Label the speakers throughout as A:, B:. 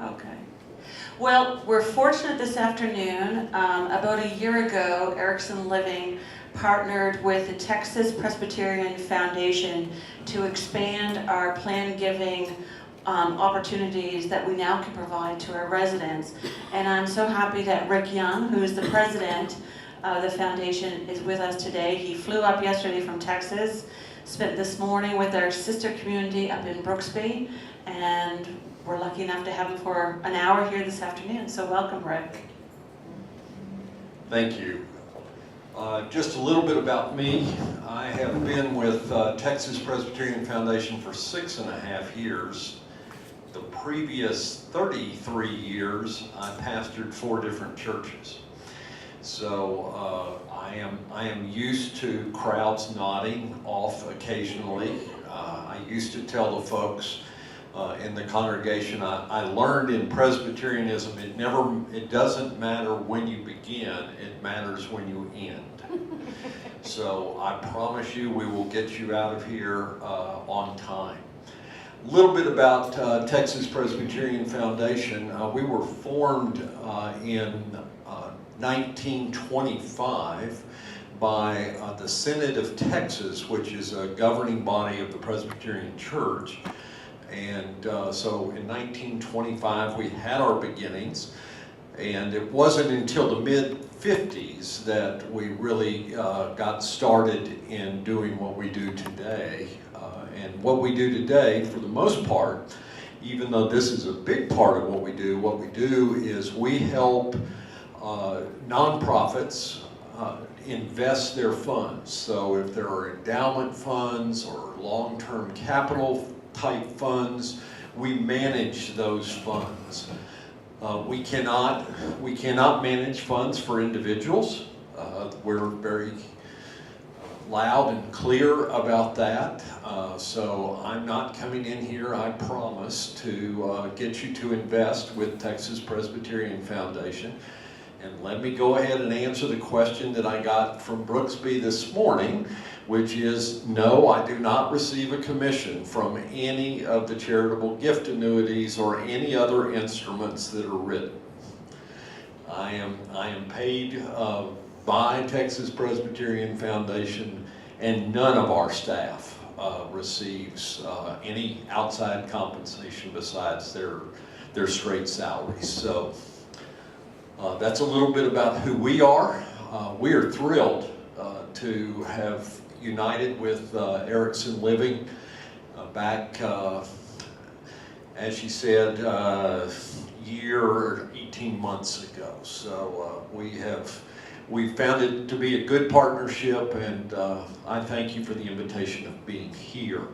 A: Okay. Well, we're fortunate this afternoon. About a year ago, Erickson Living partnered with the Texas Presbyterian Foundation to expand our plan giving opportunities that we now can provide to our residents. And I'm so happy that Rick Young, who is the president of the foundation, is with us today. He flew up yesterday from Texas, spent this morning with our sister community up in Brooksby, and we're lucky enough to have him for an hour here this afternoon. So welcome, Rick.
B: Thank you. Just a little bit about me. I have been with Texas Presbyterian Foundation for 6.5 years. The previous 33 years, I pastored 4 different churches. So I am used to crowds nodding off occasionally. I used to tell the folks in the congregation, I learned in Presbyterianism, it doesn't matter when you begin, it matters when you end. So I promise you we will get you out of here on time. A little bit about Texas Presbyterian Foundation. We were formed in 1925 by the Synod of Texas, which is a governing body of the Presbyterian Church. And so in 1925 we had our beginnings, and it wasn't until the mid-50s that we really got started in doing what we do today. And what we do today, for the most part, even though this is a big part of what we do is we help nonprofits invest their funds. So if there are endowment funds or long-term capital type funds, we manage those funds. We cannot manage funds for individuals. We're very loud and clear about that. So I'm not coming in here, I promise, to get you to invest with Texas Presbyterian Foundation. And let me go ahead and answer the question that I got from Brooksby this morning, which is, no, I do not receive a commission from any of the charitable gift annuities or any other instruments that are written. I am paid by Texas Presbyterian Foundation, and none of our staff receives any outside compensation besides their straight salaries. So that's a little bit about who we are. We are thrilled to have united with Erickson Living back, as she said, year or 18 months ago. So we found it to be a good partnership, and I thank you for the invitation of being here.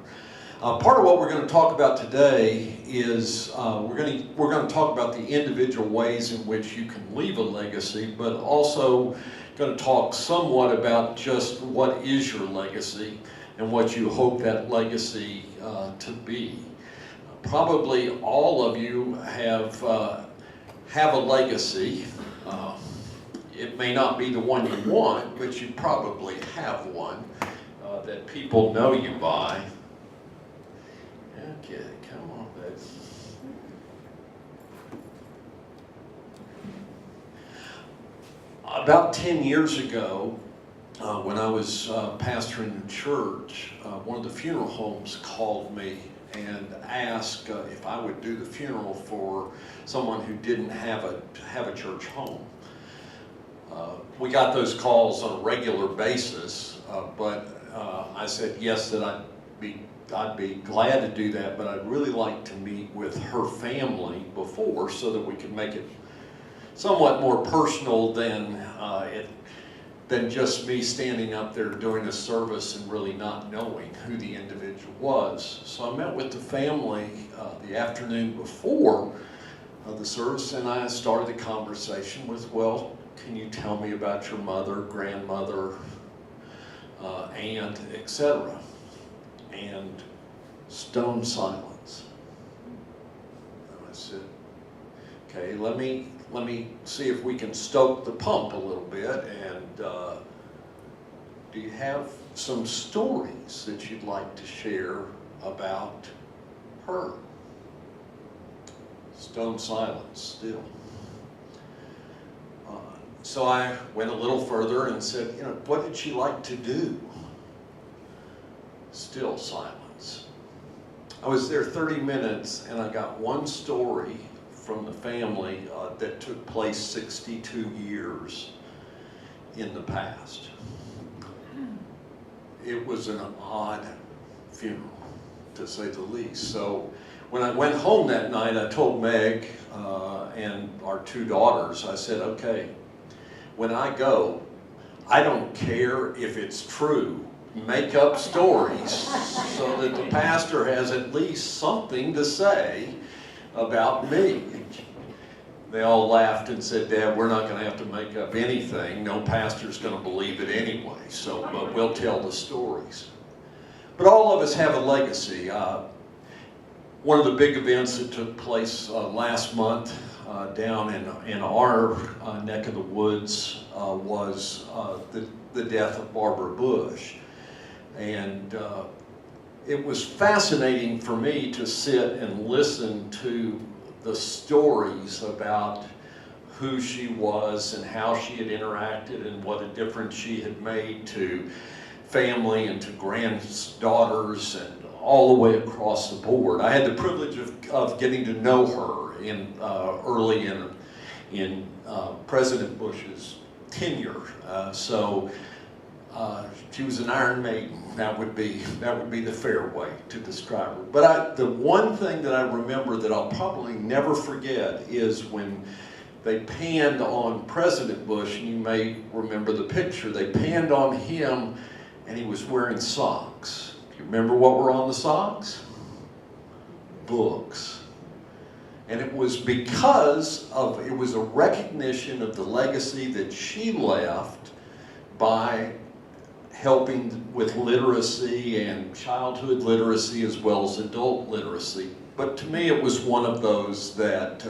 B: Part of what we're going to talk about today is we're going to talk about the individual ways in which you can leave a legacy, but also going to talk somewhat about just what is your legacy and what you hope that legacy to be. Probably all of you have a legacy. It may not be the one you want, but you probably have one that people know you by. Okay, come on, babe. About 10 years ago, when I was pastoring a church, one of the funeral homes called me and asked if I would do the funeral for someone who didn't have a church home. We got those calls on a regular basis, but I said yes, that I'd be glad to do that, but I'd really like to meet with her family before so that we could make it somewhat more personal than just me standing up there doing a service and really not knowing who the individual was. So I met with the family the afternoon before the service, and I started the conversation with, well, can you tell me about your mother, grandmother, aunt, etc.? And stone silence. And I said, okay, let me see if we can stoke the pump a little bit, and do you have some stories that you'd like to share about her? stone silence still. So I went a little further and said, you know, what did she like to do? Still silence. I was there 30 minutes and I got one story from the family that took place 62 years in the past. It was an odd funeral, to say the least. So when I went home that night, I told Meg and our two daughters, I said, okay, when I go, I don't care if it's true. Make up stories so that the pastor has at least something to say about me. They all laughed and said, Dad, we're not going to have to make up anything. No pastor's going to believe it anyway, but we'll tell the stories. But all of us have a legacy. One of the big events that took place last month down in our neck of the woods was the death of Barbara Bush. And it was fascinating for me to sit and listen to the stories about who she was and how she had interacted and what a difference she had made to family and to granddaughters and all the way across the board. I had the privilege of getting to know her early in President Bush's tenure. So she was an Iron Maiden. That would be the fair way to describe her. But the one thing that I remember that I'll probably never forget is when they panned on President Bush, and you may remember the picture. They panned on him, and he was wearing socks. Do you remember what were on the socks? Books. And it was because it was a recognition of the legacy that she left by helping with literacy and childhood literacy as well as adult literacy. But to me, it was one of those that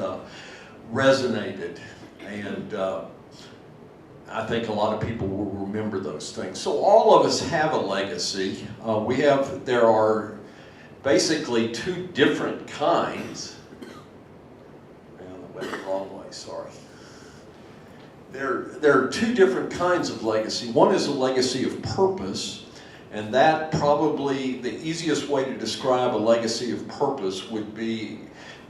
B: resonated, and I think a lot of people will remember those things. So all of us have a legacy. There are basically two different kinds. I went the wrong way, sorry. There are two different kinds of legacy. One is a legacy of purpose, and that probably the easiest way to describe a legacy of purpose would be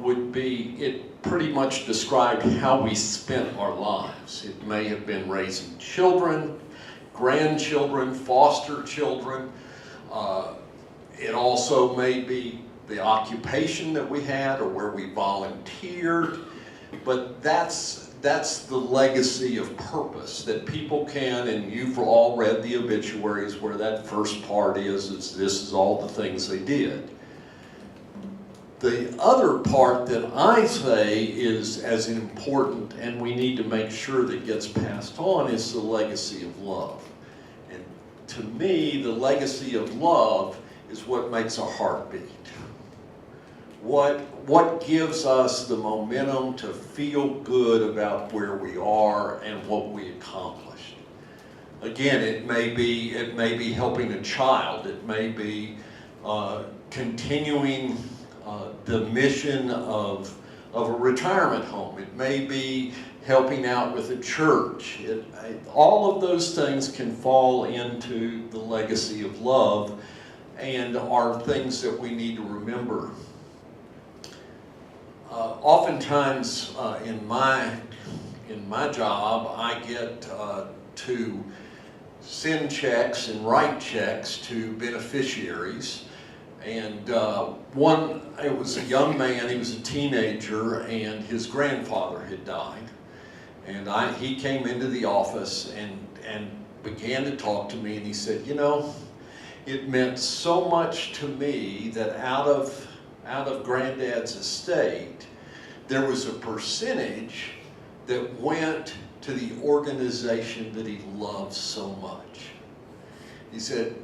B: it pretty much described how we spent our lives. It may have been raising children, grandchildren, foster children. It also may be the occupation that we had or where we volunteered, but that's the legacy of purpose that people can, and you've all read the obituaries where that first part is this is all the things they did. The other part that I say is as important and we need to make sure that gets passed on is the legacy of love. And to me, the legacy of love is what makes our heart beat. What gives us the momentum to feel good about where we are and what we accomplished. Again, it may be helping a child. It may be continuing the mission of a retirement home. It may be helping out with a church. All of those things can fall into the legacy of love and are things that we need to remember. Oftentimes in my job, I get to send checks and write checks to beneficiaries. And it was a young man, he was a teenager, and his grandfather had died. And he came into the office and began to talk to me, and he said, you know, it meant so much to me that out of Granddad's estate, there was a percentage that went to the organization that he loved so much. He said,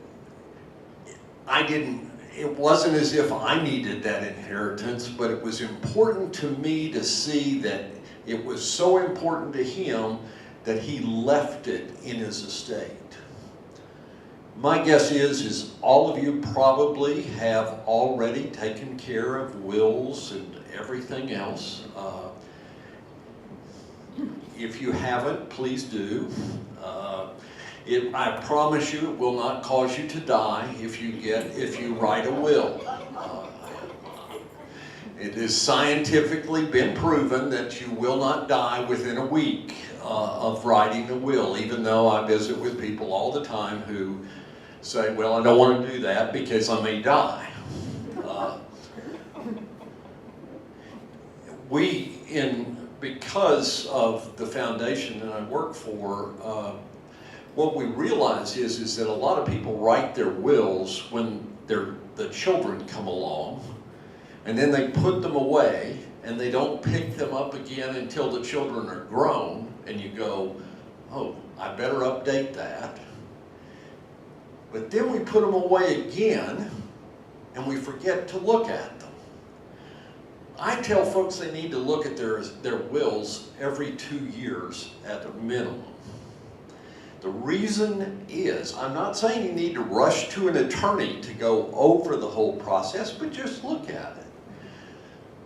B: it wasn't as if I needed that inheritance, but it was important to me to see that it was so important to him that he left it in his estate. My guess is all of you probably have already taken care of wills and everything else. If you haven't, please do. I promise you it will not cause you to die if you write a will. It has scientifically been proven that you will not die within a week of writing a will, even though I visit with people all the time who say, well, I don't want to do that because I may die. Because of the foundation that I work for, what we realize is that a lot of people write their wills when the children come along, and then they put them away, and they don't pick them up again until the children are grown, and you go, oh, I better update that. But then we put them away again, and we forget to look at them. I tell folks they need to look at their wills every 2 years at a minimum. The reason is, I'm not saying you need to rush to an attorney to go over the whole process, but just look at it.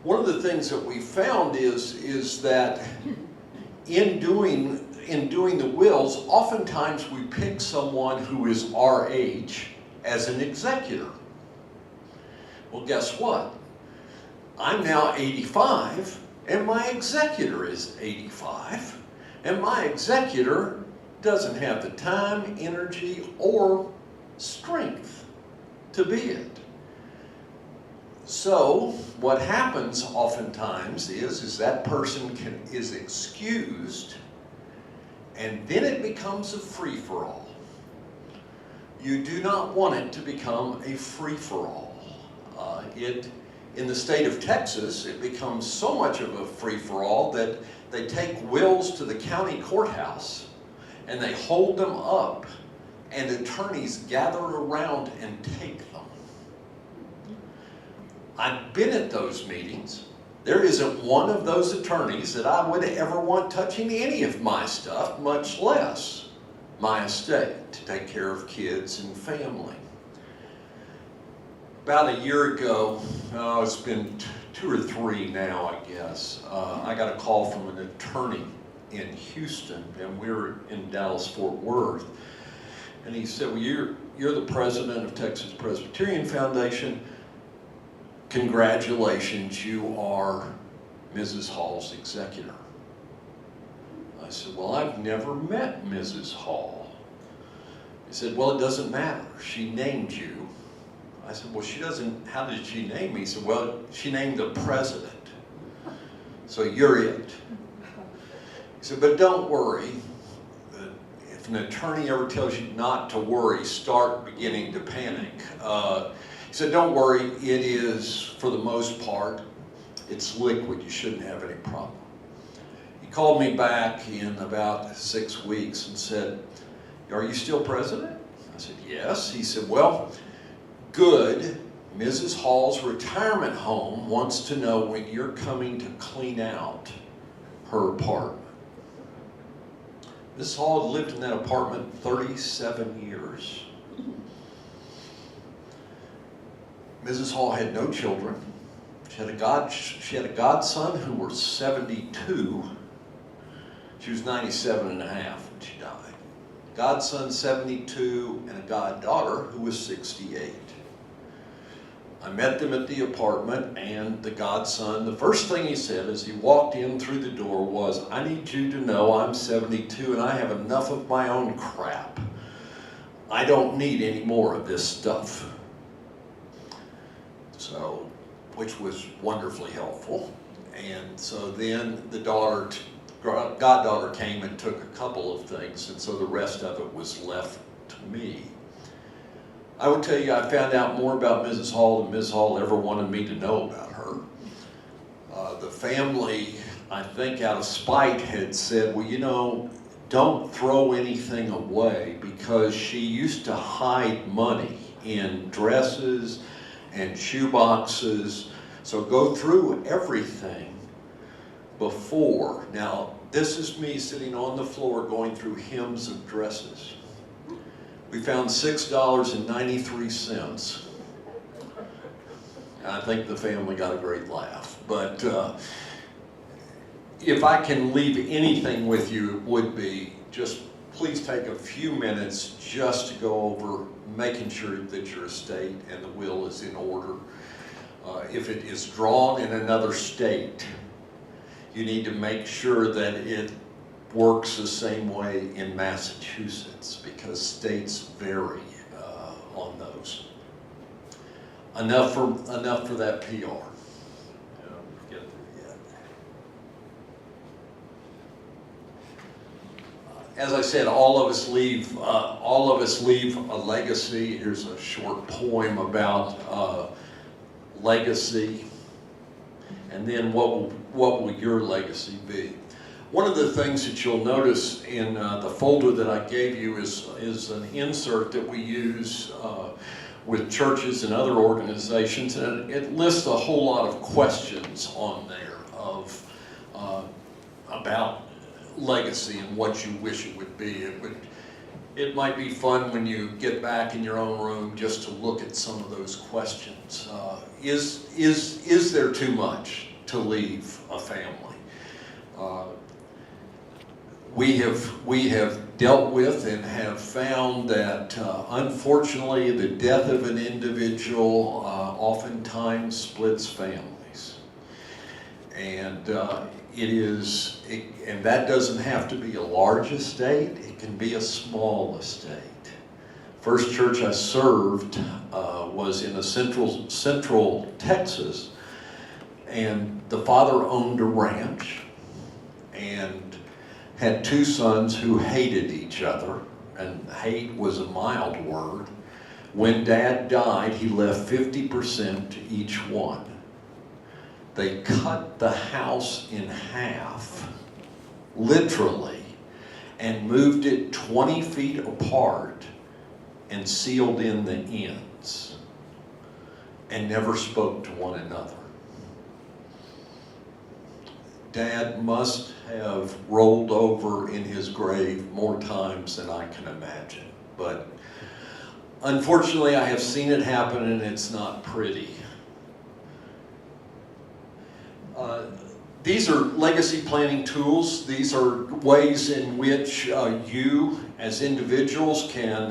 B: One of the things that we found is that in doing the wills, oftentimes we pick someone who is our age as an executor. Well, guess what? I'm now 85, and my executor is 85, and my executor doesn't have the time, energy, or strength to be it. So what happens oftentimes is that person is excused, and then it becomes a free-for-all. You do not want it to become a free-for-all. In the state of Texas, it becomes so much of a free-for-all that they take wills to the county courthouse and they hold them up, and attorneys gather around and take them. I've been at those meetings. There isn't one of those attorneys that I would ever want touching any of my stuff, much less my estate, to take care of kids and family. About a year ago, it's been 2 or 3 now, I guess, I got a call from an attorney in Houston, and we were in Dallas-Fort Worth. And he said, well, you're the president of Texas Presbyterian Foundation. Congratulations, you are Mrs. Hall's executor. I said, well, I've never met Mrs. Hall. He said, well, it doesn't matter. She named you. I said, well, how did she name me? He said, well, she named the president. So you're it. He said, but don't worry. If an attorney ever tells you not to worry, start beginning to panic. He said, don't worry, it is, for the most part, it's liquid. You shouldn't have any problem. He called me back in about 6 weeks and said, are you still president? I said, yes. He said, well, good. Mrs. Hall's retirement home wants to know when you're coming to clean out her apartment. Mrs. Hall had lived in that apartment 37 years. Mrs. Hall had no children. She had a godson who was 72. She was 97 and a half when she died. Godson 72 and a goddaughter who was 68. I met them at the apartment, and the godson, the first thing he said as he walked in through the door was, I need you to know I'm 72 and I have enough of my own crap. I don't need any more of this stuff. So, which was wonderfully helpful. And so then the goddaughter came and took a couple of things, and so the rest of it was left to me. I would tell you, I found out more about Mrs. Hall than Mrs. Hall ever wanted me to know about her. The family, I think out of spite, had said, well, you know, don't throw anything away, because she used to hide money in dresses and shoe boxes. So go through everything before. Now, this is me sitting on the floor going through hymns of dresses. We found $6.93. I think the family got a great laugh. But if I can leave anything with you, it would be just please take a few minutes just to go over making sure that your estate and the will is in order. If it is drawn in another state, you need to make sure that it works the same way in Massachusetts, because states vary on those. Enough for that PR. As I said, all of us leave a legacy. Here's a short poem about legacy, and then what will your legacy be? One of the things that you'll notice in the folder that I gave you is an insert that we use with churches and other organizations, and it lists a whole lot of questions on there about legacy and what you wish it would be. It might be fun when you get back in your own room just to look at some of those questions. Is there too much to leave a family? We have dealt with and have found that unfortunately the death of an individual oftentimes splits families, and and that doesn't have to be a large estate. It can be a small estate. First church I served was in a central Texas, and the father owned a ranch and had two sons who hated each other, and hate was a mild word. When Dad died, he left 50% to each one. They cut the house in half, literally, and moved it 20 feet apart and sealed in the ends, and never spoke to one another. Dad must have rolled over in his grave more times than I can imagine. But unfortunately, I have seen it happen, and it's not pretty. These are legacy planning tools. These are ways in which you, as individuals, can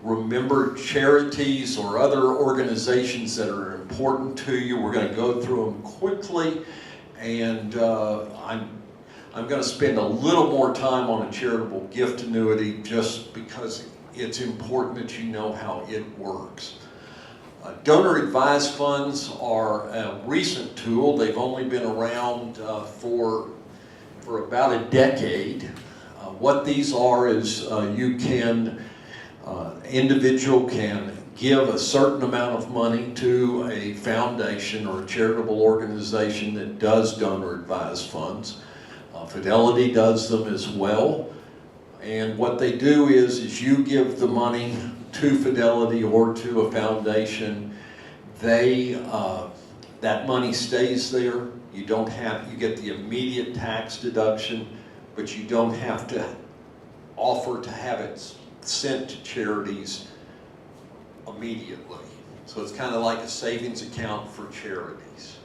B: remember charities or other organizations that are important to you. We're going to go through them quickly. And I'm going to spend a little more time on a charitable gift annuity just because it's important that you know how it works. Donor advised funds are a recent tool. They've only been around for about a decade. What these are is individual can give a certain amount of money to a foundation or a charitable organization that does donor advised funds. Fidelity does them as well. And what they do is you give the money to Fidelity or to a foundation. That money stays there. You get the immediate tax deduction, but you don't have to offer to have it sent to charities immediately. So it's kind of like a savings account for charities.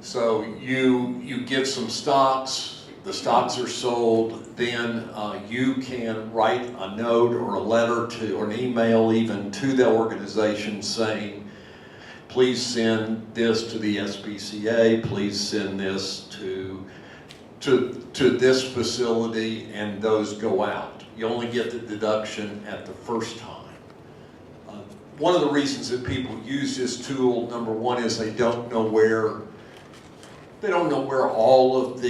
B: So you give some stocks, the stocks are sold, then you can write a note or a letter or an email even to the organization saying, please send this to the SPCA, please send this to this facility, and those go out. You only get the deduction at the first time. One of the reasons that people use this tool, number one, is they don't know where all of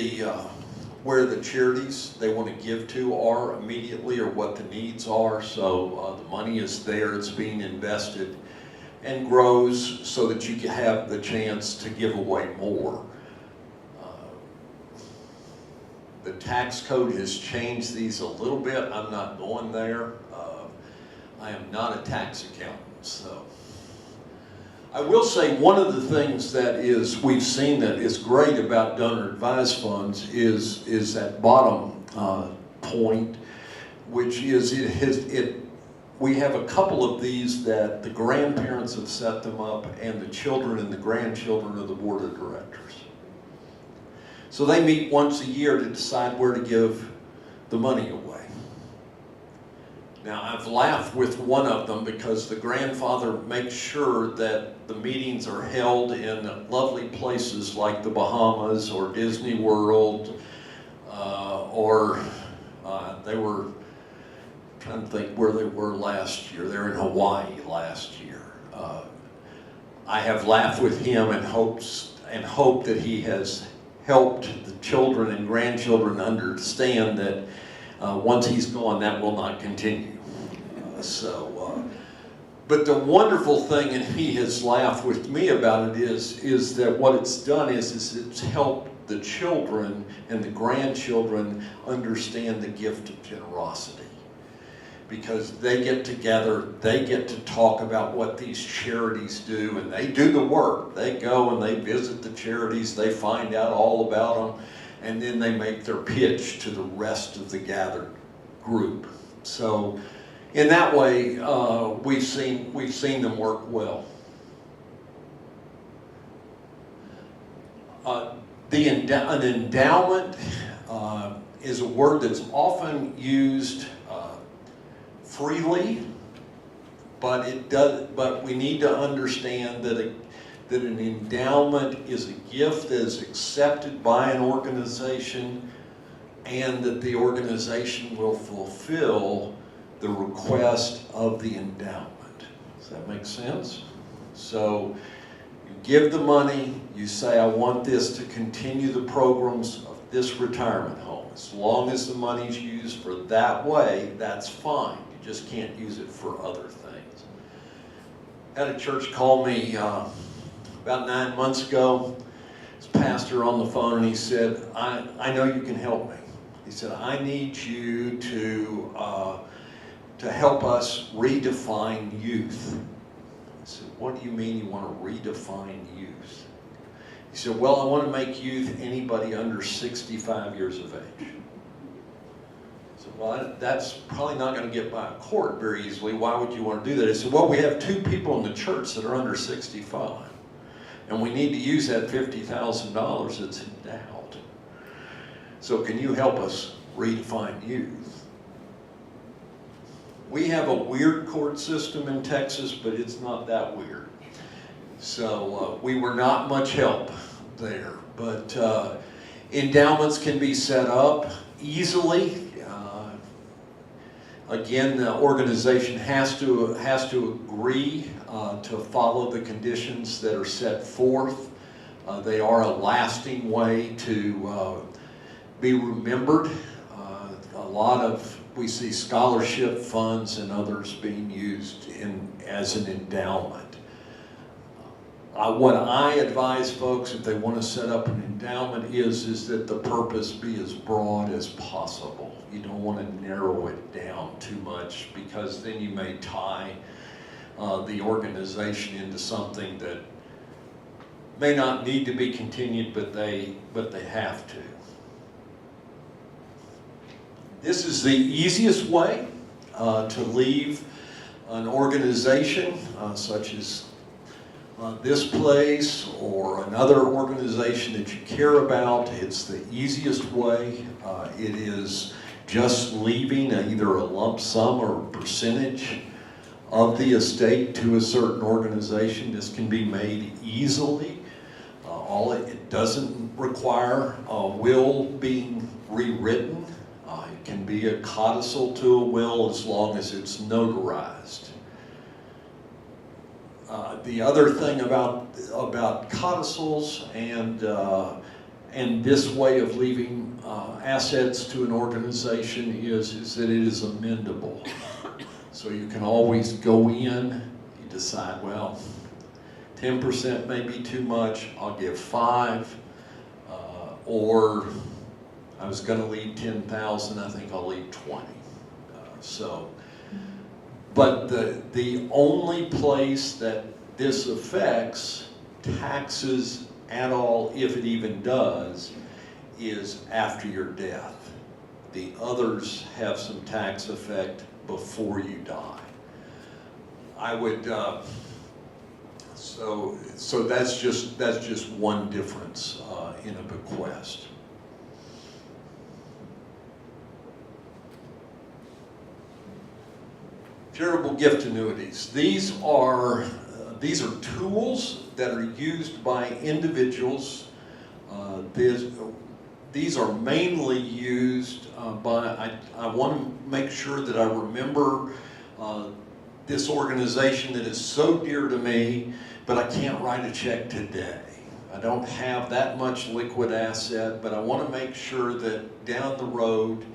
B: where the charities they want to give to are immediately, or what the needs are. So the money is there, it's being invested and grows so that you can have the chance to give away more. The tax code has changed these a little bit. I'm not going there. I am not a tax accountant, so. I will say one of the things that we've seen that is great about donor advised funds is that bottom point, which is we have a couple of these that the grandparents have set them up, and the children and the grandchildren of the board of directors. So they meet once a year to decide where to give the money away. Now, I've laughed with one of them because the grandfather makes sure that the meetings are held in lovely places like the Bahamas or Disney World, or they were, trying to think where they were last year. They were in Hawaii last year. I have laughed with him and hope that he has helped the children and grandchildren understand that once he's gone, that will not continue. But the wonderful thing, and he has laughed with me about it, is that what it's done is it's helped the children and the grandchildren understand the gift of generosity. Because they get together, they get to talk about what these charities do, and they do the work. They go and they visit the charities, they find out all about them, and then they make their pitch to the rest of the gathered group. So in that way, we've seen them work well. An endowment is a word that's often used freely, but we need to understand that an endowment is a gift that is accepted by an organization, and that the organization will fulfill the request of the endowment. Does that make sense? So you give the money, you say, I want this to continue the programs of this retirement home. As long as the money's used for that way, that's fine. You just can't use it for other things. I had a church call me about 9 months ago. His pastor on the phone, and he said, I know you can help me. He said, I need you to help us redefine youth. I said, what do you mean you want to redefine youth? He said, well, I want to make youth anybody under 65 years of age. I said, well, that's probably not going to get by a court very easily. Why would you want to do that? He said, well, we have 2 people in the church that are under 65. And we need to use that $50,000 that's endowed. So can you help us redefine youth? We have a weird court system in Texas, but it's not that weird. So we were not much help there. But endowments can be set up easily. Again, the organization has to agree to follow the conditions that are set forth. They are a lasting way to be remembered. We see scholarship funds and others being used as an endowment. What I advise folks, if they want to set up an endowment, is that the purpose be as broad as possible. You don't want to narrow it down too much, because then you may tie the organization into something that may not need to be continued, but they have to. This is the easiest way to leave an organization such as this place or another organization that you care about. It's the easiest way. It is just leaving either a lump sum or a percentage of the estate to a certain organization. This can be made easily. It doesn't require a will being rewritten. It can be a codicil to a will as long as it's notarized. The other thing about codicils and this way of leaving assets to an organization is that it is amendable. So you can always go in, you decide, well, 10% may be too much, I'll give 5, or I was going to leave 10,000, I think I'll leave 20. But the only place that this affects taxes at all, if it even does, is after your death. The others have some tax effect before you die. I would, so that's just one difference in a bequest. Charitable gift annuities. These are tools that are used by individuals. These are mainly used by, I want to make sure that I remember this organization that is so dear to me, but I can't write a check today. I don't have that much liquid asset, but I want to make sure that down the road,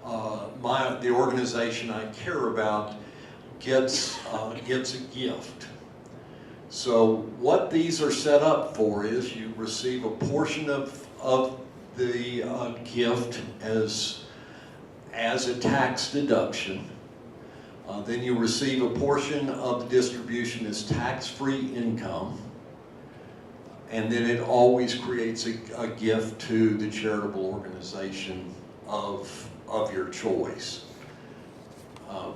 B: the organization I care about gets a gift. So what these are set up for is you receive a portion of the gift as a tax deduction. Then you receive a portion of the distribution as tax-free income. And then it always creates a gift to the charitable organization of your choice.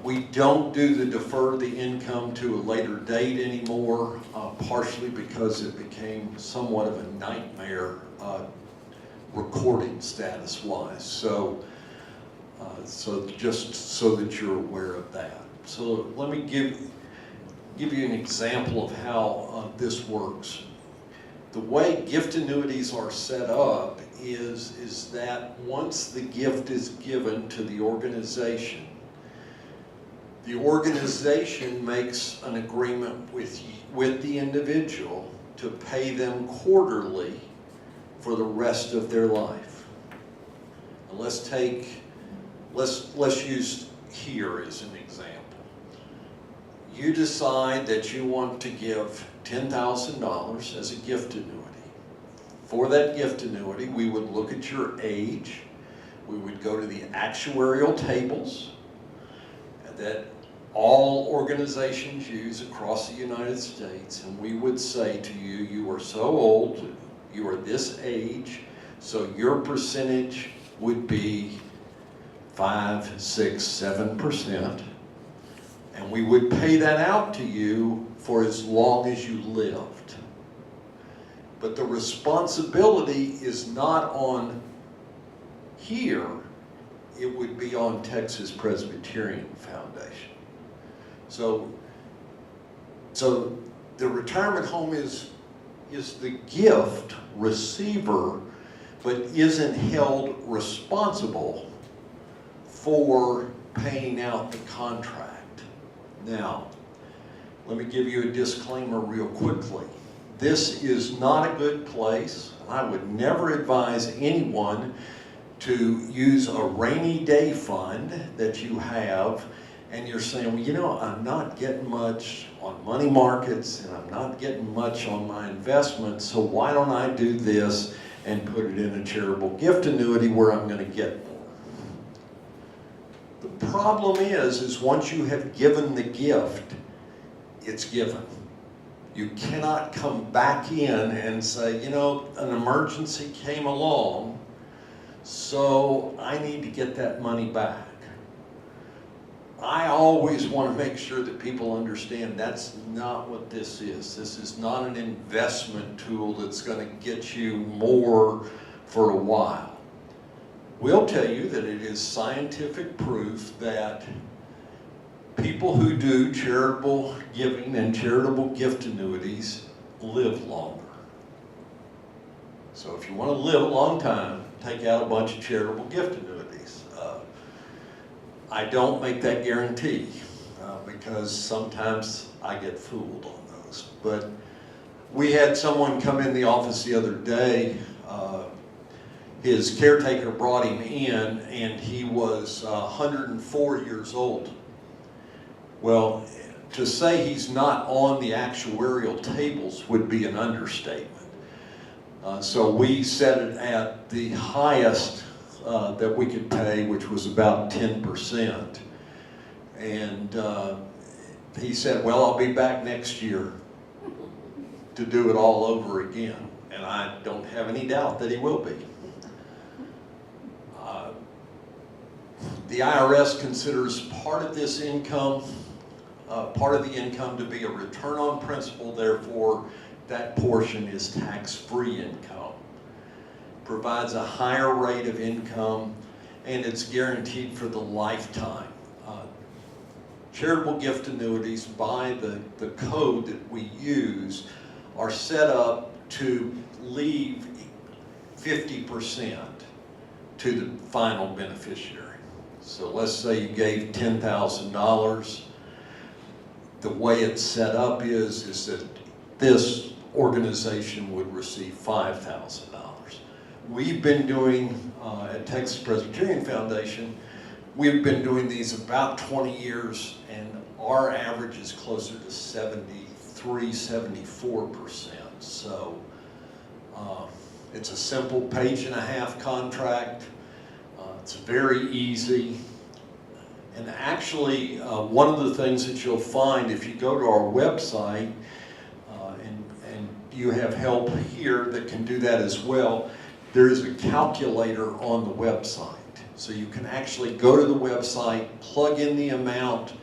B: We don't do the defer the income to a later date anymore, partially because it became somewhat of a nightmare recording status-wise. So just so that you're aware of that. So let me give you an example of how this works. The way gift annuities are set up is that once the gift is given to the organization makes an agreement with the individual to pay them quarterly for the rest of their life. Now let's use here as an example. You decide that you want to give $10,000 as a gift annuity. For that gift annuity, we would look at your age, we would go to the actuarial tables that all organizations use across the United States, and we would say to you, you are so old, you are this age, so your percentage would be 5, 6, 7%, and we would pay that out to you for as long as you lived. But the responsibility is not on here, it would be on Texas Presbyterian Foundation. So the retirement home is the gift receiver, but isn't held responsible for paying out the contract. Now, let me give you a disclaimer real quickly. This is not a good place. I would never advise anyone to use a rainy day fund that you have and you're saying, well, you know, I'm not getting much on money markets and I'm not getting much on my investments, so why don't I do this and put it in a charitable gift annuity where I'm going to get more? The problem is once you have given the gift, it's given. You cannot come back in and say, you know, an emergency came along, so I need to get that money back. I always want to make sure that people understand that's not what this is. This is not an investment tool that's going to get you more for a while. We'll tell you that it is scientific proof that people who do charitable giving and charitable gift annuities live longer. So if you want to live a long time, take out a bunch of charitable gift annuities. I don't make that guarantee because sometimes I get fooled on those. But we had someone come in the office the other day. His caretaker brought him in and he was 104 years old. Well, to say he's not on the actuarial tables would be an understatement. So we set it at the highest that we could pay, which was about 10%. And he said, well, I'll be back next year to do it all over again. And I don't have any doubt that he will be. The IRS considers part of this income part of the income to be a return on principal, therefore that portion is tax-free income. Provides a higher rate of income, and it's guaranteed for the lifetime. Charitable gift annuities, by the code that we use, are set up to leave 50% to the final beneficiary. So let's say you gave $10,000. The way it's set up is that this organization would receive $5,000. We've been doing, at Texas Presbyterian Foundation, we've been doing these about 20 years, and our average is closer to 73–74%. So it's a simple page-and-a-half contract. It's very easy. And actually, one of the things that you'll find if you go to our website, and you have help here that can do that as well, there is a calculator on the website. So you can actually go to the website, plug in the amount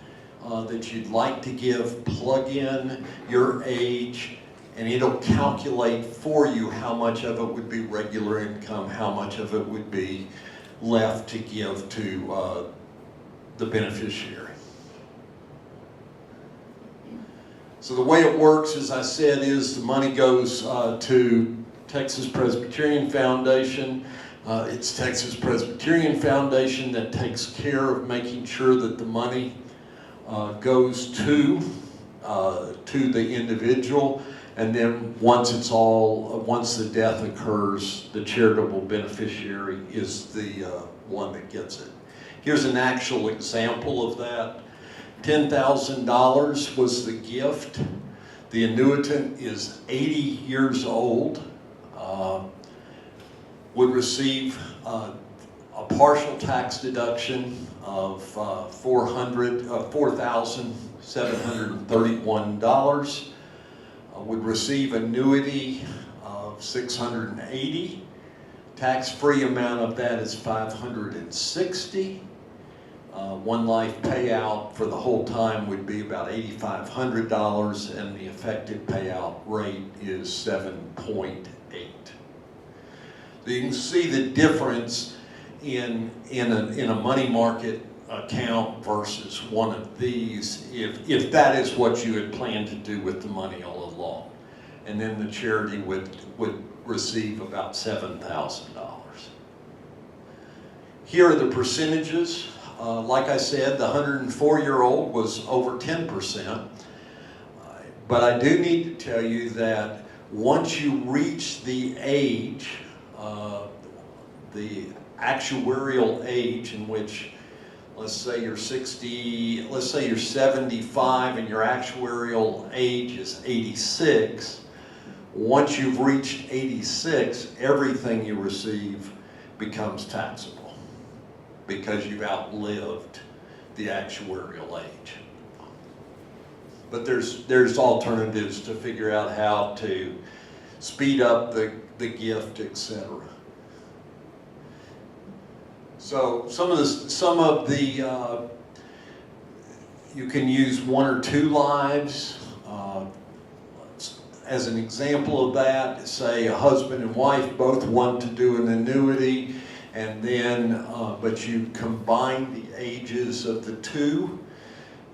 B: that you'd like to give, plug in your age, and it'll calculate for you how much of it would be regular income, how much of it would be left to give to the beneficiary. So the way it works, as I said, is the money goes to Texas Presbyterian Foundation. It's Texas Presbyterian Foundation that takes care of making sure that the money goes to the individual, and then once the death occurs, the charitable beneficiary is the one that gets it. Here's an actual example of that. $10,000 was the gift. The annuitant is 80 years old. Would receive a partial tax deduction of $4,731. Would receive annuity of $680. Tax-free amount of that is $560. One life payout for the whole time would be about $8,500, and the effective payout rate is 7.8. So you can see the difference in a money market account versus one of these, if that is what you had planned to do with the money all along. And then the charity would receive about $7,000. Here are the percentages. Like I said, the 104-year-old was over 10%. But I do need to tell you that once you reach the age, the actuarial age in which, let's say you're 60, let's say you're 75 and your actuarial age is 86, once you've reached 86, everything you receive becomes taxable because you've outlived the actuarial age. But there's alternatives to figure out how to speed up the gift, etc. So some of the you can use 1 or 2 lives as an example of that. Say a husband and wife both want to do an annuity, and then but you combine the ages of the two,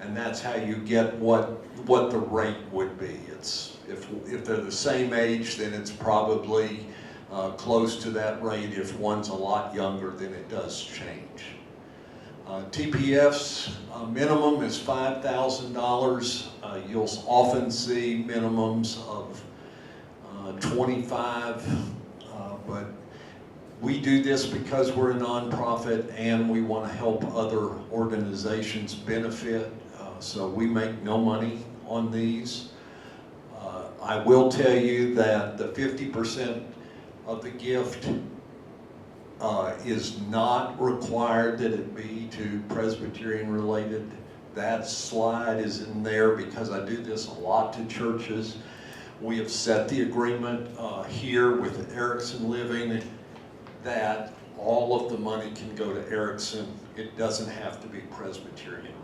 B: and that's how you get what the rate would be. It's if they're the same age, then it's probably close to that rate. If one's a lot younger, then it does change. TPF's minimum is $5,000. You'll often see minimums of 25, but we do this because we're a nonprofit and we want to help other organizations benefit. So we make no money on these. I will tell you that the 50% of the gift is not required that it be to Presbyterian related. That slide is in there because I do this a lot to churches. We have set the agreement here with Erickson Living that all of the money can go to Erickson. It doesn't have to be Presbyterian related.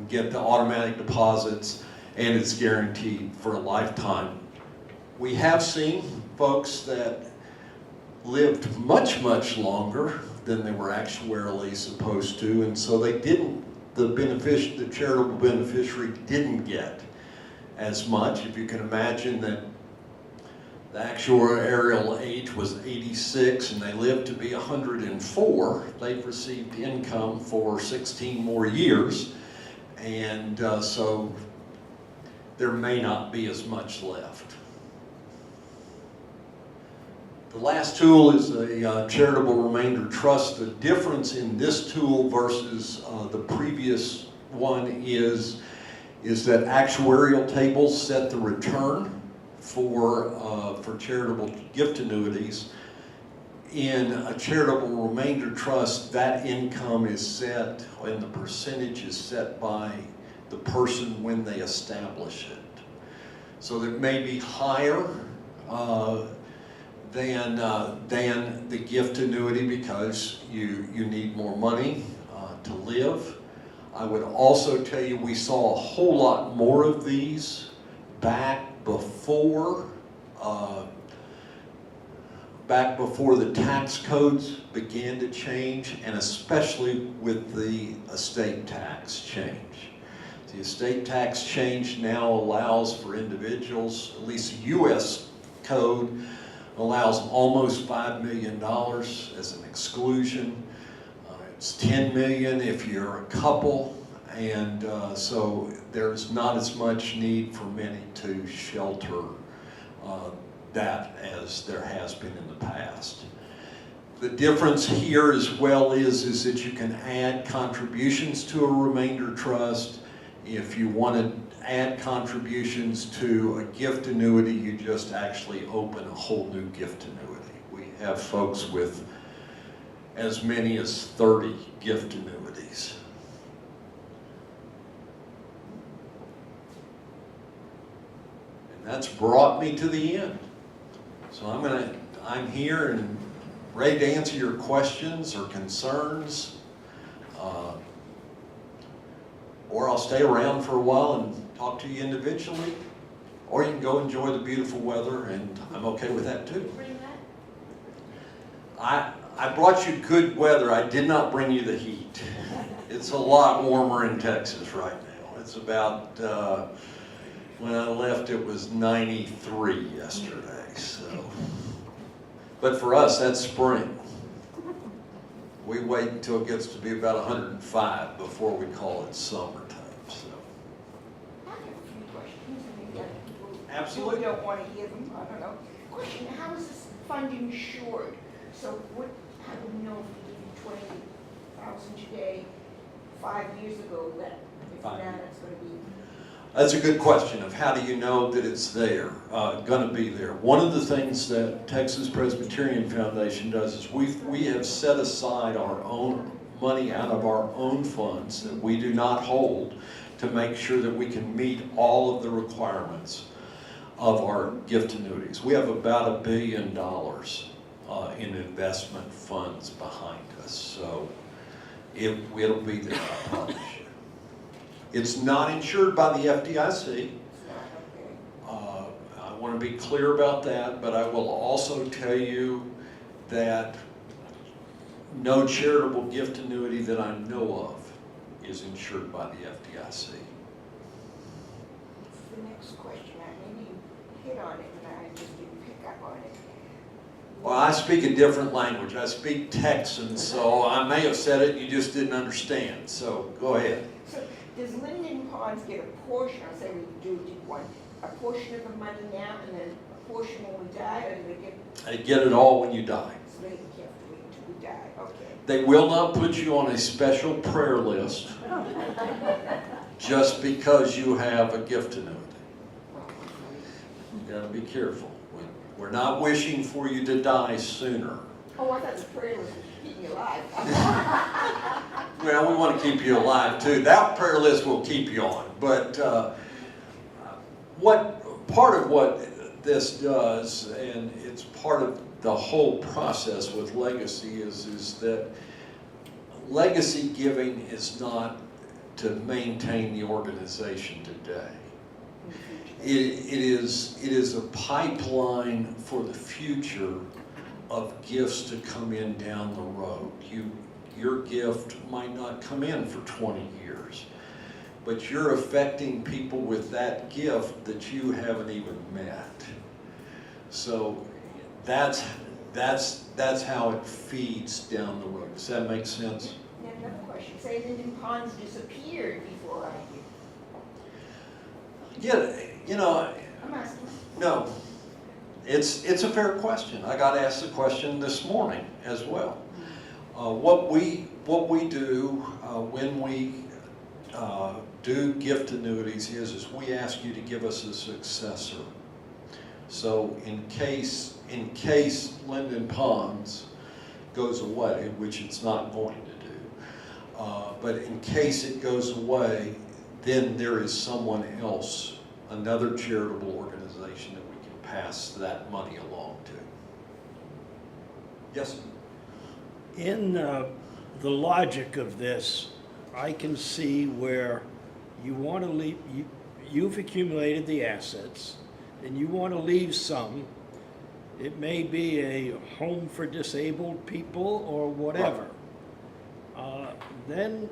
B: can get the automatic deposits, and it's guaranteed for a lifetime. We have seen folks that lived much, much longer than they were actuarially supposed to, and so they didn't, the charitable beneficiary didn't get as much. If you can imagine that the actuarial age was 86 and they lived to be 104, they've received income for 16 more years, and so there may not be as much left. The last tool is a charitable remainder trust. The difference in this tool versus the previous one is that actuarial tables set the return for charitable gift annuities. In a charitable remainder trust, that income is set, and the percentage is set by the person when they establish it. So it may be higher than the gift annuity because you need more money to live. I would also tell you we saw a whole lot more of these back before the tax codes began to change, and especially with the estate tax change. The estate tax change now allows for individuals, at least the U.S. code, allows almost $5 million as an exclusion. It's $10 million if you're a couple, and so there's not as much need for many to shelter that as there has been in the past. The difference here as well is that you can add contributions to a remainder trust. If you want to add contributions to a gift annuity, you just actually open a whole new gift annuity. We have folks with as many as 30 gift annuities. And that's brought me to the end. So I'm here and ready to answer your questions or concerns. Or I'll stay around for a while and talk to you individually. Or you can go enjoy the beautiful weather, and I'm okay with that too.
C: Bring that?
B: I brought you good weather. I did not bring you the heat. It's a lot warmer in Texas right now. It's about, when I left it was 93 yesterday. So, but for us that's spring. We wait until it gets to be about 105 before we call it summertime. So.
C: I have a few questions, and maybe people
B: Absolutely.
C: who don't want to hear them, I don't know. Question, how is this fund insured? So how do we know if we give you 20,000 today, 5 years ago, that if now it's going to be?
B: That's a good question of how do you know that it's there, going to be there. One of the things that Texas Presbyterian Foundation does is we have set aside our own money out of our own funds that we do not hold to make sure that we can meet all of the requirements of our gift annuities. We have about $1 billion in investment funds behind us, so it'll be there, I promise you. It's not insured by the FDIC. I want to be clear about that, but I will also tell you that no charitable gift annuity that I know of is insured by the FDIC.
C: The next question, maybe you hit on it, and I just didn't pick up on it.
B: Well, I speak a different language. I speak Texan, so I may have said it and you just didn't understand. So go ahead.
C: So does Linden Ponds get a portion, I'll say we do one, a portion of the money now and then a portion when we die, or do they get?
B: They get it all when you die.
C: So they have to wait until we die, okay.
B: They will not put you on a special prayer list just because you have a gift annuity. You gotta be careful. We're not wishing for you to die sooner.
C: Oh, I thought the prayer was keeping you alive.
B: Well, we want to keep you alive too. That prayer list will keep you on. But part of what this does, and it's part of the whole process with legacy, is that legacy giving is not to maintain the organization today. It is a pipeline for the future of gifts to come in down the road. Your gift might not come in for 20 years, but you're affecting people with that gift that you haven't even met. So that's how it feeds down the road. Does that make sense?
C: Now, another question, say Linden Ponds disappeared before I did.
B: Yeah, you know,
C: I'm asking.
B: no, it's a fair question. I got asked the question this morning as well. What we do when we do gift annuities is we ask you to give us a successor. So in case Linden Ponds goes away, which it's not going to do, but in case it goes away, then there is someone else, another charitable organization that we can pass that money along to. Yes?
D: In the logic of this, I can see where you want to leave, you've accumulated the assets, and you want to leave some. It may be a home for disabled people or whatever. Then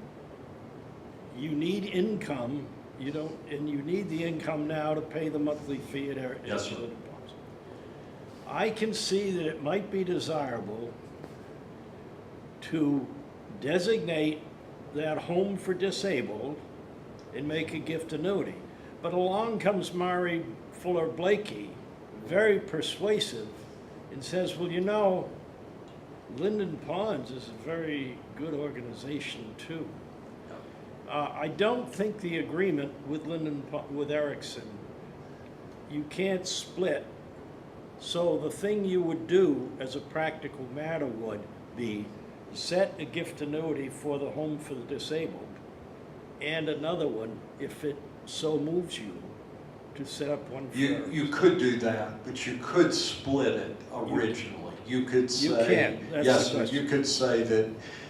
D: you need income. And you need the income now to pay the monthly fee at
B: Yes, sir.
D: Linden Ponds. I can see that it might be desirable to designate that home for disabled and make a gift annuity. But along comes Mari Fuller Blakey, very persuasive, and says, well, you know, Linden Ponds is a very good organization too. I don't think the agreement with Erickson, you can't split. So the thing you would do as a practical matter would be set a gift annuity for the home for the disabled and another one, if it so moves you, to set up one for
B: You could do that, but you could split it originally. You could say,
D: You can. That's
B: yes,
D: the question.
B: you could say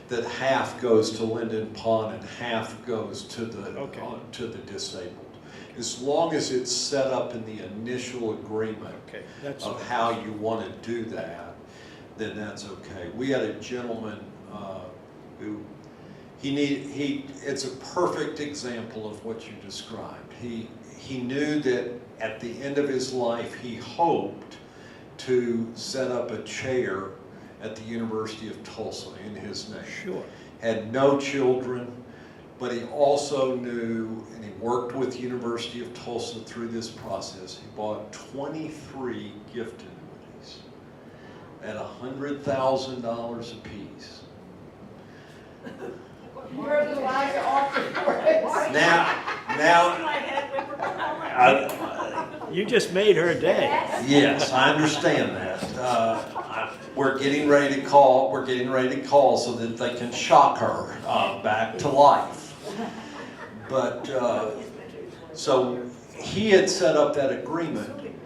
B: that half goes to Linden Pond and half goes to the disabled. As long as it's set up in the initial agreement of how you want to do that, then that's okay. We had a gentleman who it's a perfect example of what you described. He knew that at the end of his life he hoped to set up a chair at the University of Tulsa in his name.
D: Sure.
B: Had no children, but he also knew, and he worked with the University of Tulsa through this process. He bought 23 gift annuities at $100,000 apiece.
C: Fertilizer off the forest.
D: You just made her day.
B: Yes, I understand that. We're getting ready to call so that they can shock her back to life. But so he had set up that agreement,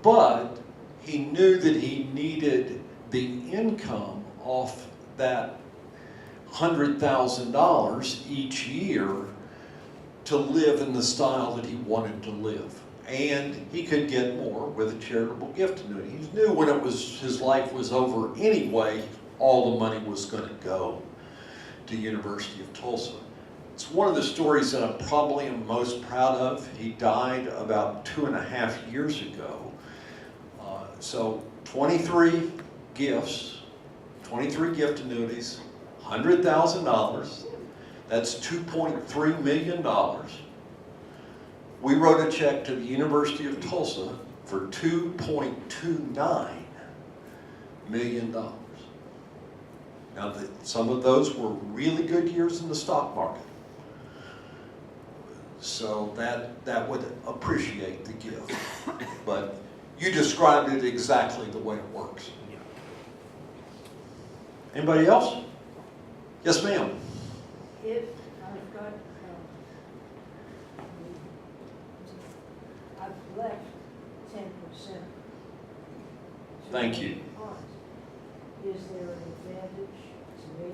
B: but he knew that he needed the income off that $100,000 each year to live in the style that he wanted to live. And he could get more with a charitable gift annuity. He knew when his life was over anyway, all the money was going to go to University of Tulsa. It's one of the stories that I probably am most proud of. He died about 2.5 years ago. So 23 gifts, 23 gift annuities, $100,000. That's $2.3 million. We wrote a check to the University of Tulsa for $2.29 million. Now, some of those were really good years in the stock market. So that would appreciate the gift. But you described it exactly the way it works. Anybody else? Yes, ma'am.
E: If I've got, I've left 10%.
B: Thank you.
E: Is there an advantage to me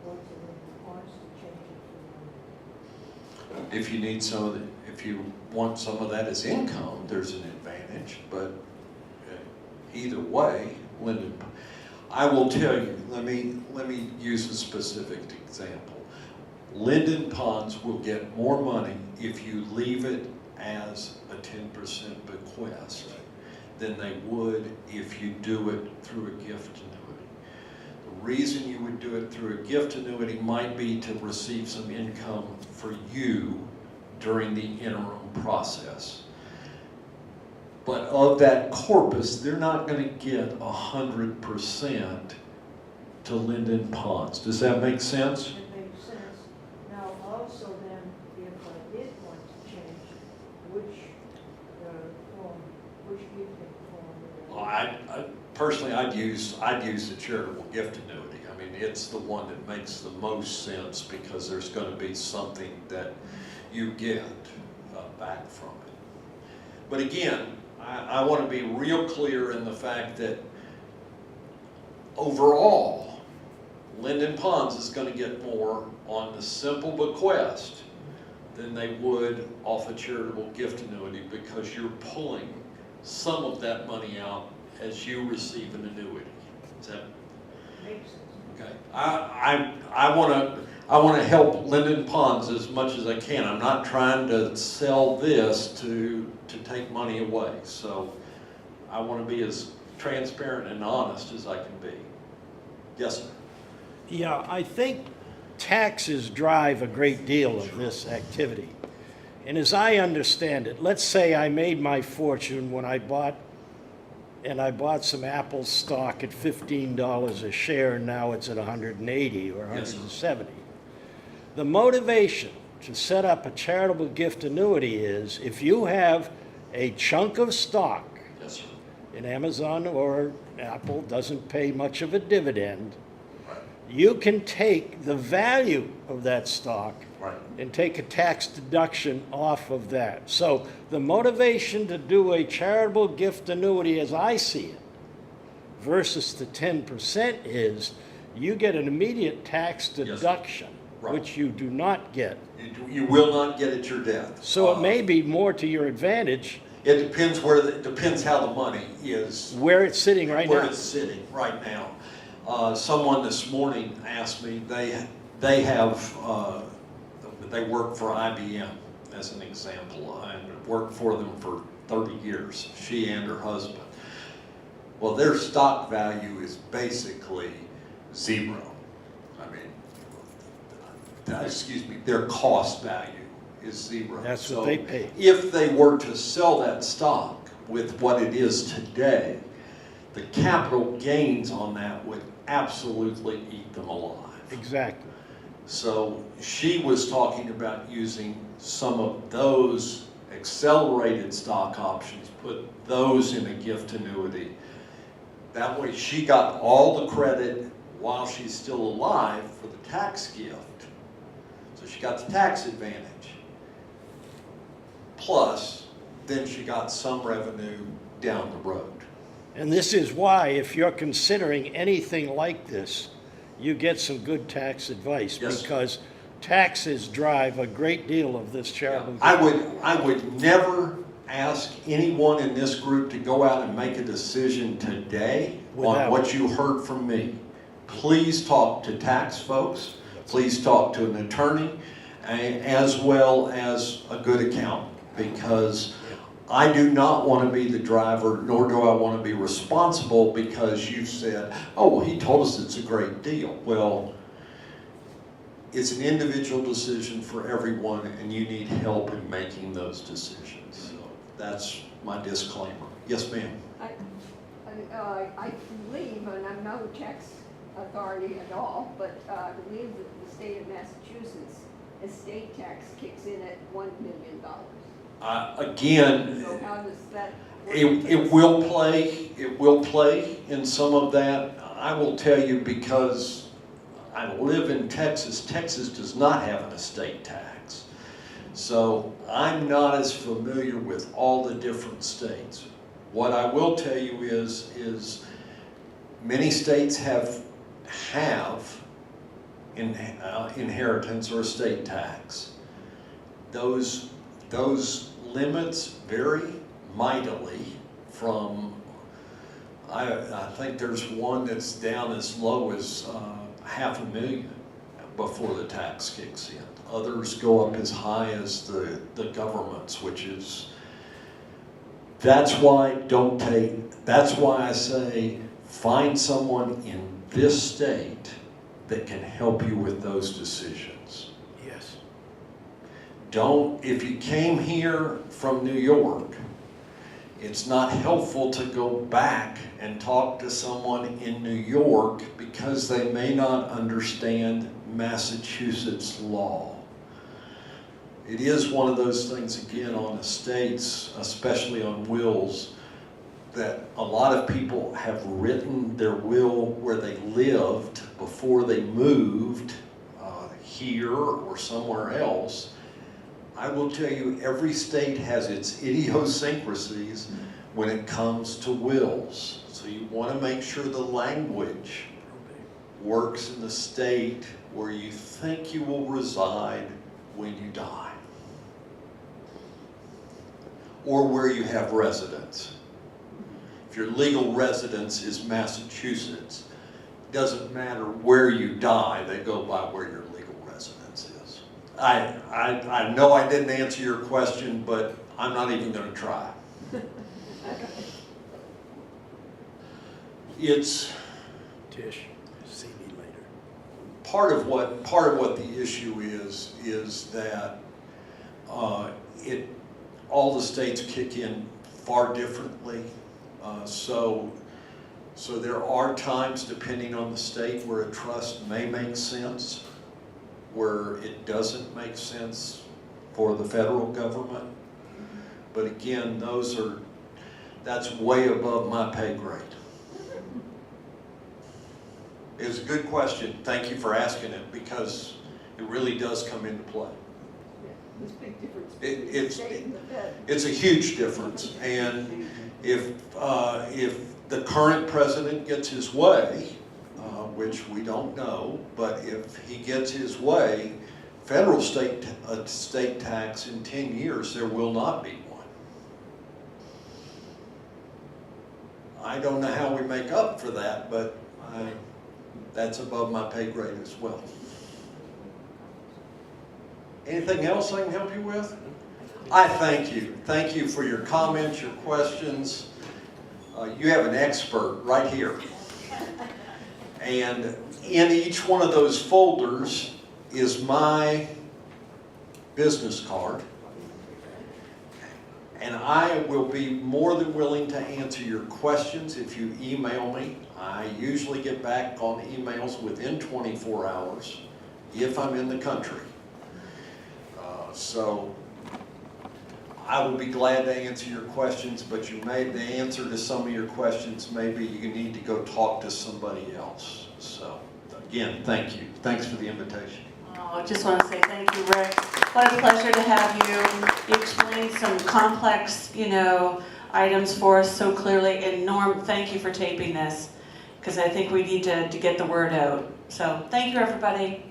E: or to the funds to change it
B: If you need some of the, if you want some of that as income, there's an advantage, but either way, Linden, I will tell you, let me use a specific example. Linden Ponds will get more money if you leave it as a 10% bequest than they would if you do it through a gift annuity. The reason you would do it through a gift annuity might be to receive some income for you during the interim process. But of that corpus, they're not going to get 100% to Linden Ponds. Does that make sense?
E: It makes sense. Now, also then, if I did want to change, which form, which gifting form?
B: Well, I personally, I'd use the charitable gift annuity. I mean, it's the one that makes the most sense because there's going to be something that you get back from it. But again, I want to be real clear in the fact that overall, Linden Ponds is going to get more on the simple bequest than they would off a charitable gift annuity because you're pulling some of that money out as you receive an annuity. Is that
E: Makes sense.
B: okay? I want to help Linden Ponds as much as I can. I'm not trying to sell this to take money away. So I want to be as transparent and honest as I can be. Yes, sir.
D: Yeah, I think taxes drive a great deal of this activity. And as I understand it, let's say I made my fortune when I bought some Apple stock at $15 a share, and now it's at 180 or 170. The motivation to set up a charitable gift annuity is if you have a chunk of stock
B: Yes, sir.
D: in Amazon or Apple, doesn't pay much of a dividend,
B: Right.
D: you can take the value of that stock
B: Right.
D: and take a tax deduction off of that. So the motivation to do a charitable gift annuity, as I see it, versus the 10% is you get an immediate tax deduction,
B: Right.
D: which you do not get.
B: You will not get at your death.
D: So it may be more to your advantage
B: It depends depends how the money is.
D: where it's sitting right
B: where
D: now.
B: it's sitting right now. Someone this morning asked me, they work for IBM as an example, and worked for them for 30 years, she and her husband. Well, their stock value is basically zero. I mean, their cost value is zero.
D: That's what they pay.
B: If they were to sell that stock with what it is today, the capital gains on that would absolutely eat them alive.
D: Exactly.
B: So she was talking about using some of those accelerated stock options, put those in a gift annuity. That way she got all the credit while she's still alive for the tax gift. So she got the tax advantage. Plus, then she got some revenue down the road.
D: And this is why, if you're considering anything like this, you get some good tax advice,
B: Yes.
D: because taxes drive a great deal of this charitable.
B: I would never ask anyone in this group to go out and make a decision today on
D: Without-
B: what you heard from me. Please talk to tax folks. Please talk to an attorney, as well as a good accountant, because I do not want to be the driver, nor do I want to be responsible because you said, oh, well, he told us it's a great deal. Well, it's an individual decision for everyone, and you need help in making those decisions. So that's my disclaimer. Yes, ma'am.
F: I believe, and I'm no tax authority at all, but I believe that the state of Massachusetts estate tax kicks in at $1 million.
B: Again,
F: So how does that work?
B: it will play in some of that. I will tell you, because I live in Texas. Texas does not have an estate tax. So I'm not as familiar with all the different states. What I will tell you is many states have inheritance or estate tax. those limits vary mightily from, I think there's one that's down as low as $500,000 before the tax kicks in. Others go up as high as the government's, which is, that's why I say find someone in this state that can help you with those decisions.
D: Yes.
B: If you came here from New York, it's not helpful to go back and talk to someone in New York because they may not understand Massachusetts law. It is one of those things, again, on estates, especially on wills, that a lot of people have written their will where they lived before they moved here or somewhere else. I will tell you, every state has its idiosyncrasies when it comes to wills. So you want to make sure the language works in the state where you think you will reside when you die, or where you have residence. If your legal residence is Massachusetts, it doesn't matter where you die, they go by where your legal residence is. I know I didn't answer your question, but I'm not even going to try. It's
D: Tish, see me later.
B: part of what the issue is that all the states kick in far differently. So there are times, depending on the state, where a trust may make sense, where it doesn't make sense for the federal government. But again, that's way above my pay grade. It was a good question. Thank you for asking it, because it really does come into play.
F: This big difference between the state and the fed.
B: It's a huge difference, and if the current president gets his way, which we don't know, but if he gets his way, federal state tax in 10 years, there will not be one. I don't know how we make up for that, but that's above my pay grade as well. Anything else I can help you with? I thank you. Thank you for your comments, your questions. You have an expert right here. And in each one of those folders is my business card. And I will be more than willing to answer your questions if you email me. I usually get back on emails within 24 hours if I'm in the country. So I will be glad to answer your questions, but the answer to some of your questions, maybe you need to go talk to somebody else. So again, thank you. Thanks for the invitation.
A: Oh, I just want to say thank you, Rick. What a pleasure to have you. You explained some complex, items for us so clearly. And Norm, thank you for taping this, because I think we need to get the word out. So thank you, everybody.